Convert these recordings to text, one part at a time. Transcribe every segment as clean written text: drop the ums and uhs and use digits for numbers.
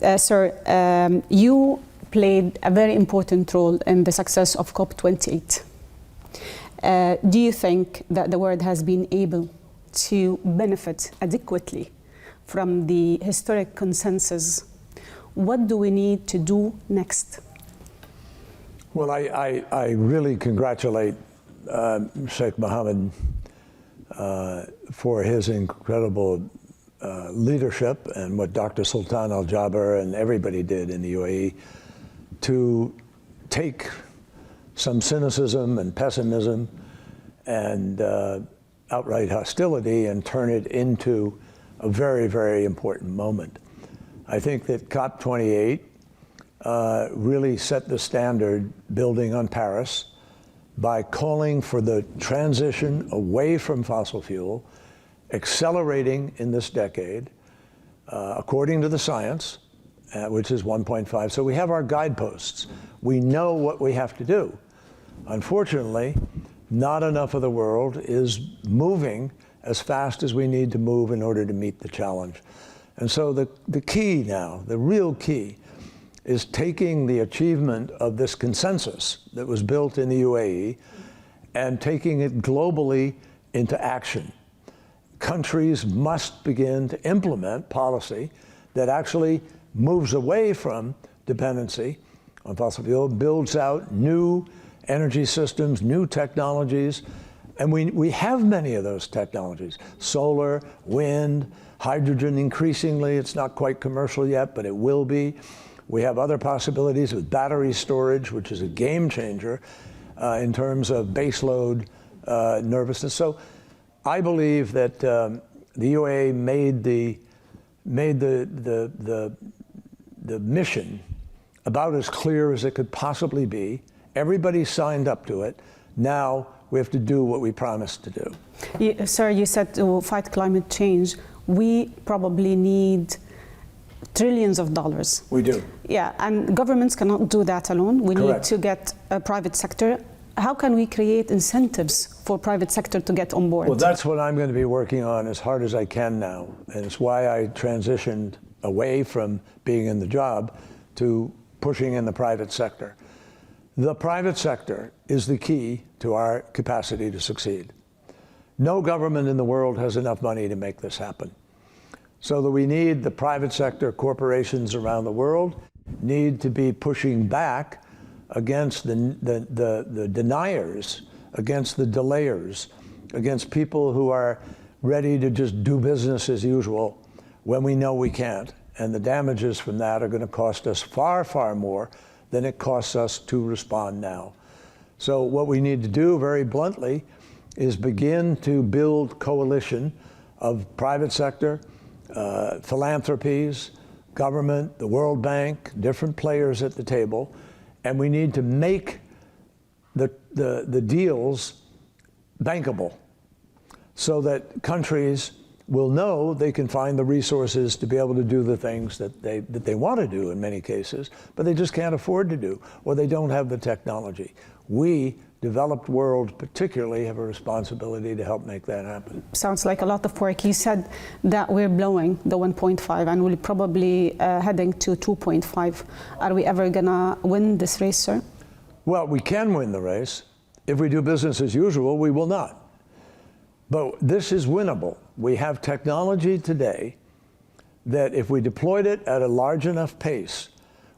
Sir, you played a very important role in the success of COP28. Do you think that the world has been able to benefit adequately from the historic consensus? What do we need to do next? Well, I really congratulate Sheikh Mohammed for his incredible leadership and what Dr. Sultan Al Jaber and everybody did in the UAE to take some cynicism and pessimism and outright hostility and turn it into a very, very important moment. I think that COP28 really set the standard building on Paris by calling for the transition away from fossil fuel, accelerating in this decade, according to the science, which is 1.5. So we have our guideposts. We know what we have to do. Unfortunately, not enough of the world is moving as fast as we need to move in order to meet the challenge. And so the key now, the real key, is taking the achievement of this consensus that was built in the UAE and taking it globally into action. Countries must begin to implement policy that actually moves away from dependency on fossil fuel, builds out new energy systems, new technologies, and we have many of those technologies. Solar, wind, hydrogen increasingly. It's not quite commercial yet, but it will be. We have other possibilities with battery storage, which is a game changer in terms of baseload nervousness. So I believe that the UAE made the mission about as clear as it could possibly be. Everybody signed up to it. Now we have to do what we promised to do. Sir, you said to fight climate change, we probably need trillions of dollars. We do. Yeah, and governments cannot do that alone. We Correct. need to get a private sector. How can we create incentives for private sector to get on board? Well, that's what I'm going to be working on as hard as I can now. And it's why I transitioned away from being in the job to pushing in the private sector. The private sector is the key to our capacity to succeed. No government in the world has enough money to make this happen. So that we need the private sector, corporations around the world need to be pushing back against the deniers, against the delayers, against people who are ready to just do business as usual when we know we can't. And the damages from that are going to cost us far, far more than it costs us to respond now. So what we need to do, very bluntly, is begin to build coalition of private sector, philanthropies, government, the World Bank, different players at the table, and we need to make the deals bankable so that countries will know they can find the resources to be able to do the things that they want to do in many cases, but they just can't afford to do, or they don't have the technology. We, developed world particularly, have a responsibility to help make that happen. Sounds like a lot of work. You said that we're blowing the 1.5 and we're probably heading to 2.5. Are we ever gonna win this race, sir? Well, we can win the race. If we do business as usual, we will not. But this is winnable. We have technology today that if we deployed it at a large enough pace,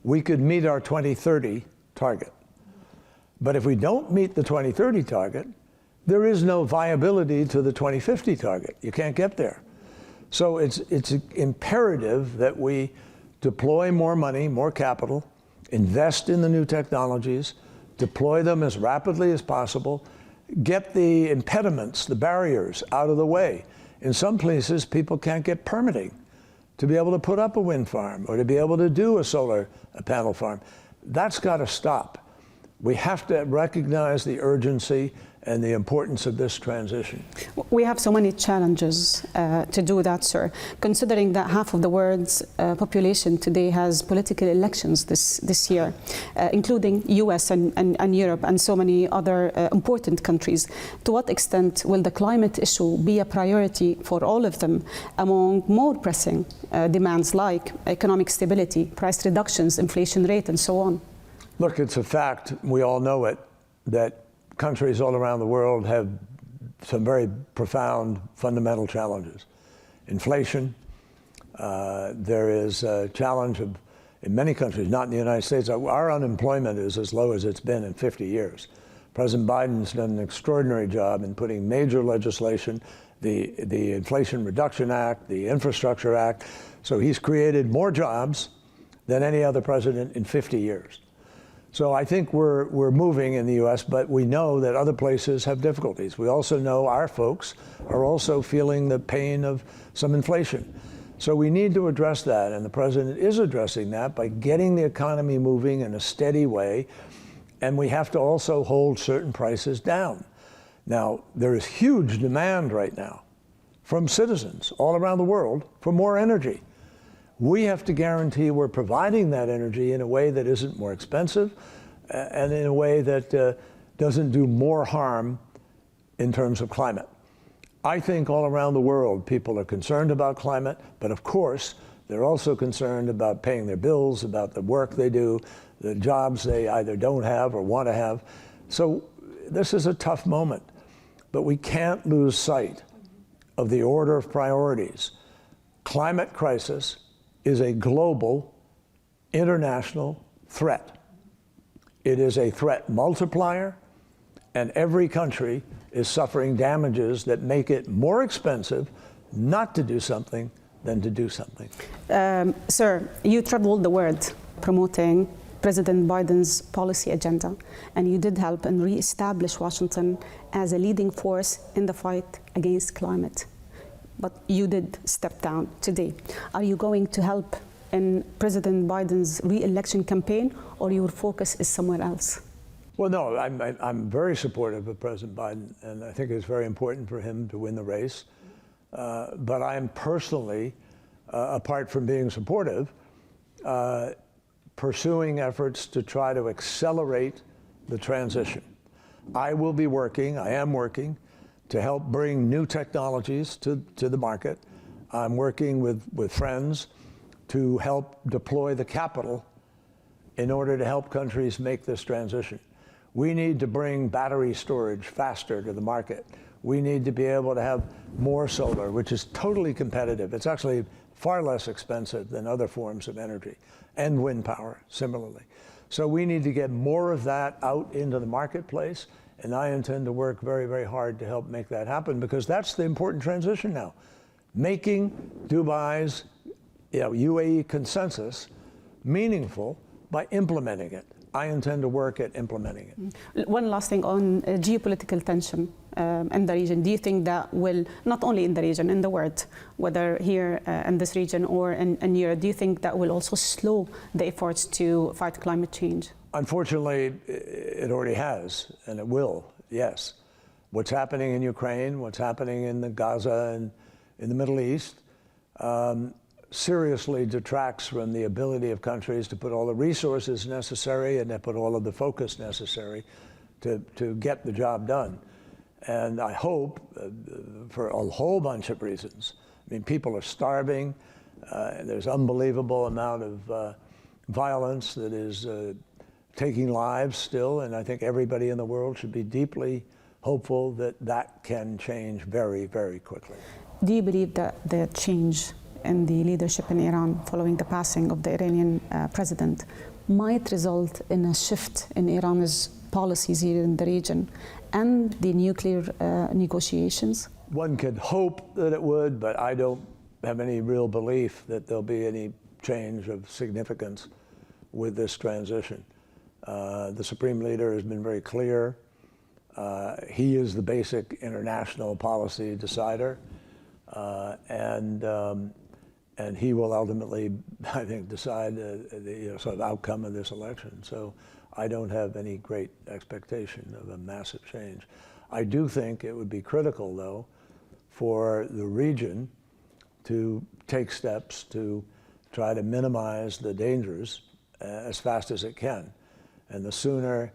we could meet our 2030 target. But if we don't meet the 2030 target, there is no viability to the 2050 target. You can't get there. So it's imperative that we deploy more money, more capital, invest in the new technologies, deploy them as rapidly as possible, get the impediments, the barriers out of the way. In some places, people can't get permitting to be able to put up a wind farm or to be able to do a solar panel farm. That's got to stop. We have to recognize the urgency and the importance of this transition. We have so many challenges to do that, sir. Considering that half of the world's population today has political elections this year, including US and Europe and so many other important countries, to what extent will the climate issue be a priority for all of them among more pressing demands like economic stability, price reductions, inflation rate, and so on? Look, it's a fact, we all know it, that countries all around the world have some very profound fundamental challenges. Inflation, there is a challenge in many countries, not in the United States. Our unemployment is as low as it's been in 50 years. President Biden's done an extraordinary job in putting major legislation, the Inflation Reduction Act, the Infrastructure Act. So he's created more jobs than any other president in 50 years. So I think we're moving in the U.S., but we know that other places have difficulties. We also know our folks are also feeling the pain of some inflation. So we need to address that, and the president is addressing that by getting the economy moving in a steady way, and we have to also hold certain prices down. Now, there is huge demand right now from citizens all around the world for more energy. We have to guarantee we're providing that energy in a way that isn't more expensive and in a way that doesn't do more harm in terms of climate. I think all around the world people are concerned about climate, but of course they're also concerned about paying their bills, about the work they do, the jobs they either don't have or want to have. So this is a tough moment, but we can't lose sight of the order of priorities. Climate crisis is a global, international threat. It is a threat multiplier, and every country is suffering damages that make it more expensive not to do something than to do something. Sir, you traveled the world promoting President Biden's policy agenda, and you did help and re-establish Washington as a leading force in the fight against climate. But you did step down today. Are you going to help in President Biden's re-election campaign, or your focus is somewhere else? Well, no, I'm very supportive of President Biden, and I think it's very important for him to win the race. But I'm personally, apart from being supportive, pursuing efforts to try to accelerate the transition. I will be working, I am working, to help bring new technologies to the market. I'm working with friends to help deploy the capital in order to help countries make this transition. We need to bring battery storage faster to the market. We need to be able to have more solar, which is totally competitive. It's actually far less expensive than other forms of energy, and wind power, similarly. So we need to get more of that out into the marketplace, and I intend to work very, very hard to help make that happen, because that's the important transition now. Making Dubai's UAE consensus meaningful by implementing it. I intend to work at implementing it. One last thing on geopolitical tension in the region. Do you think that will, not only in the region, in the world, whether here in this region or in Europe, do you think that will also slow the efforts to fight climate change? Unfortunately, it already has, and it will, yes. What's happening in Ukraine, what's happening in the Gaza and in the Middle East, seriously detracts from the ability of countries to put all the resources necessary and to put all of the focus necessary to get the job done. And I hope, for a whole bunch of reasons, I mean, people are starving, there's unbelievable amount of violence that is taking lives still, and I think everybody in the world should be deeply hopeful that that can change very, very quickly. Do you believe that the change in the leadership in Iran following the passing of the Iranian president might result in a shift in Iran's policies here in the region and the nuclear negotiations? One could hope that it would, but I don't have any real belief that there'll be any change of significance with this transition. The Supreme Leader has been very clear. He is the basic international policy decider, and he will ultimately, I think, decide the sort of outcome of this election. So I don't have any great expectation of a massive change. I do think it would be critical, though, for the region to take steps to try to minimize the dangers as fast as it can. And the sooner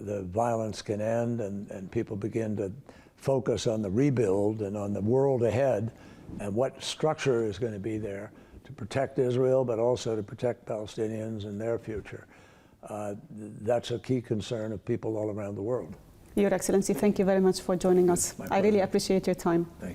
the violence can end and people begin to focus on the rebuild and on the world ahead and what structure is going to be there to protect Israel, but also to protect Palestinians and their future. That's a key concern of people all around the world. Your Excellency, thank you very much for joining us. I really appreciate your time. Thank you.